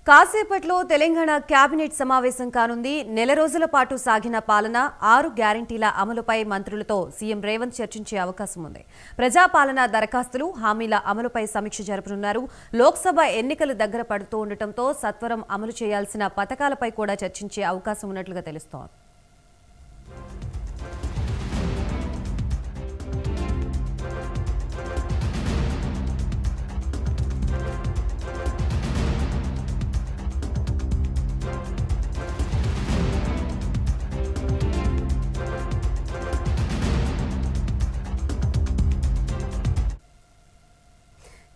కాసేపట్లో తెలంగాణ కేబినెట్ సమావేశం కానుంది. నెల రోజుల పాటు సాగిన పాలన 6 గ్యారంటీల అమలుపై మంత్రులతో సీఎం రేవంత్ చర్చించే అవకాశం ఉంది. ప్రజాపాలన దరఖాస్తులు, హామీల అమలుపై సమీక్ష జరపనున్నారు. లోక్సభ ఎన్నికలు దగ్గర పడుతూ ఉండటంతో సత్వరం అమలు చేయాల్సిన పథకాలపై కూడా చర్చించే అవకాశం ఉన్నట్లుగా తెలుస్తోంది.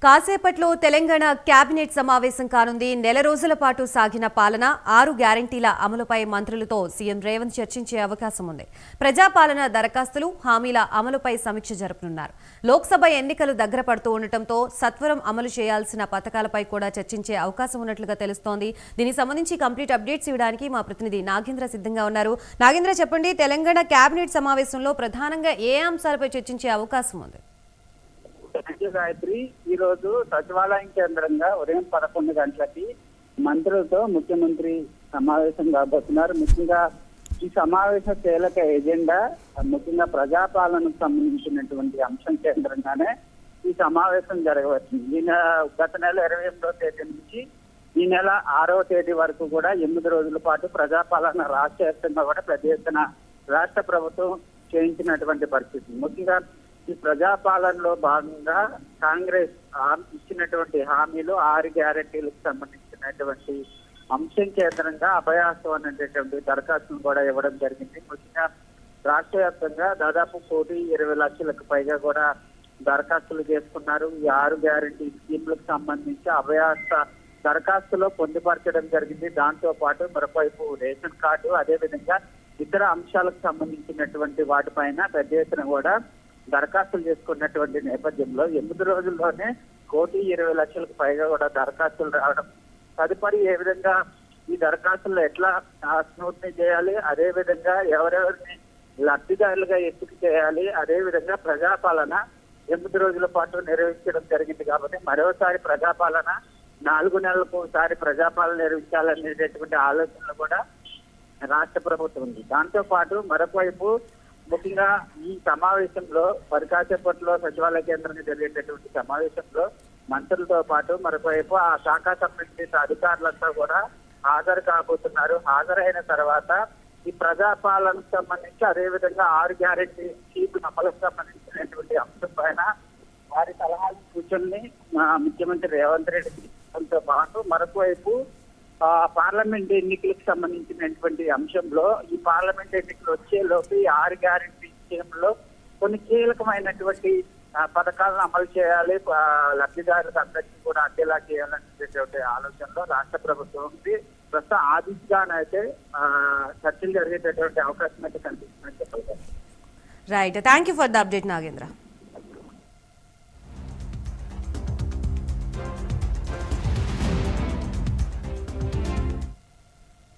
కాసేపట్లో తెలంగాణ కేబినెట్ సమావేశం కానుంది. నెల రోజుల పాటు సాగిన పాలన 6 గ్యారంటీల అమలుపై మంత్రులతో సీఎం రేవంత్ చర్చించే అవకాశం ఉంది. ప్రజాపాలన దరఖాస్తులు, హామీల అమలుపై సమీక్ష జరపనున్నారు. లోక్సభ ఎన్నికలు దగ్గర పడుతూ ఉండటంతో సత్వరం అమలు చేయాల్సిన పథకాలపై కూడా చర్చించే అవకాశం ఉన్నట్లుగా తెలుస్తోంది. దీనికి సంబంధించి కంప్లీట్ అప్డేట్స్ ఇవ్వడానికి మా ప్రతినిధి నాగేంద్ర సిద్ధంగా ఉన్నారు. నాగేంద్ర, చెప్పండి, తెలంగాణ కేబినెట్ సమావేశంలో ప్రధానంగా ఏ అంశాలపై చర్చించే అవకాశం ఉంది? గాయత్రి, ఈ రోజు సచివాలయం కేంద్రంగా ఉదయం 11 గంటలకి మంత్రులతో ముఖ్యమంత్రి సమావేశం కాబోతున్నారు. ముఖ్యంగా ఈ సమావేశ కీలక ఎజెండా ముఖ్యంగా ప్రజాపాలనకు సంబంధించినటువంటి అంశం కేంద్రంగానే ఈ సమావేశం జరగవచ్చింది. గత నెల 28వ తేదీ నుంచి ఈ నెల 6వ తేదీ వరకు కూడా 8 రోజుల పాటు ప్రజాపాలన రాష్ట్ర వ్యాప్తంగా కూడా పెద్ద ఎత్తున రాష్ట్ర ప్రభుత్వం చేయించినటువంటి పరిస్థితి. ముఖ్యంగా ఈ ప్రజాపాలనలో భాగంగా కాంగ్రెస్ ఇచ్చినటువంటి హామీలు 6 గ్యారెంటీలకు సంబంధించినటువంటి అంశం కేంద్రంగా అభయాస్తం అనేటటువంటి దరఖాస్తును కూడా ఇవ్వడం జరిగింది. ముఖ్యంగా రాష్ట్ర వ్యాప్తంగా దాదాపు 1,20,00,000కు పైగా కూడా దరఖాస్తులు చేసుకున్నారు. ఈ 6 గ్యారెంటీ స్కీమ్లకు సంబంధించి అభయాస్త దరఖాస్తులో పొందుపరచడం జరిగింది. దాంతో పాటు మరోవైపు రేషన్ కార్డు, అదేవిధంగా ఇతర అంశాలకు సంబంధించినటువంటి వాటిపైన పెద్ద ఎత్తున కూడా దరఖాస్తులు చేసుకున్నటువంటి నేపథ్యంలో 8 రోజుల్లోనే 1,20,00,000కు పైగా కూడా దరఖాస్తులు రావడం, తదుపరి ఏ విధంగా ఈ దరఖాస్తుల్లో ఎట్లా స్క్రూటినీ చేయాలి, అదే విధంగా ఎవరెవరిని లబ్ధిదారులుగా ఎంపిక చేయాలి, అదే విధంగా ప్రజాపాలన 8 రోజుల పాటు నిర్వహించడం జరిగింది. కాబట్టి మరోసారి ప్రజాపాలన 4 నెలలకు ఒకసారి ప్రజాపాలన నిర్వహించాలనేటటువంటి ఆలోచనలు కూడా రాష్ట్ర ప్రభుత్వం ఉంది. దాంతో పాటు మరొకవైపు ముఖ్యంగా ఈ సమావేశంలో కాసేపట్లో సచివాలయ కేంద్రంగా జరిగేటటువంటి సమావేశంలో మంత్రులతో పాటు మరొకవైపు ఆ శాఖ సంబంధించిన అధికారులంతా కూడా హాజరు కాబోతున్నారు. హాజరైన తర్వాత ఈ ప్రజాపాలనకు సంబంధించి అదేవిధంగా 6 గ్యారెంటీ స్కీమ్ అమలుకు సంబంధించినటువంటి అంశం పైన వారి సలహాలు సూచనల్ని ముఖ్యమంత్రి రేవంత్ రెడ్డితో పాటు మరొకవైపు పార్లమెంట్ ఎన్నికలకు సంబంధించినటువంటి అంశంలో ఈ పార్లమెంట్ ఎన్నికలు వచ్చేలోపు ఈ 6 గ్యారెంటీ స్కీమ్లో కొన్ని కీలకమైనటువంటి పథకాలను అమలు చేయాలి, లబ్ధిదారులకు అందరికీ కూడా అందేలా చేయాలనేటువంటి ఆలోచనలో రాష్ట్ర ప్రభుత్వం ఉంది. ప్రస్తుతం ఆ దిశగానైతే చర్చలు జరిగేటటువంటి అవకాశం అయితే కనిపిస్తుందని చెప్పగలరు. Right, thank you for the update Nagendra.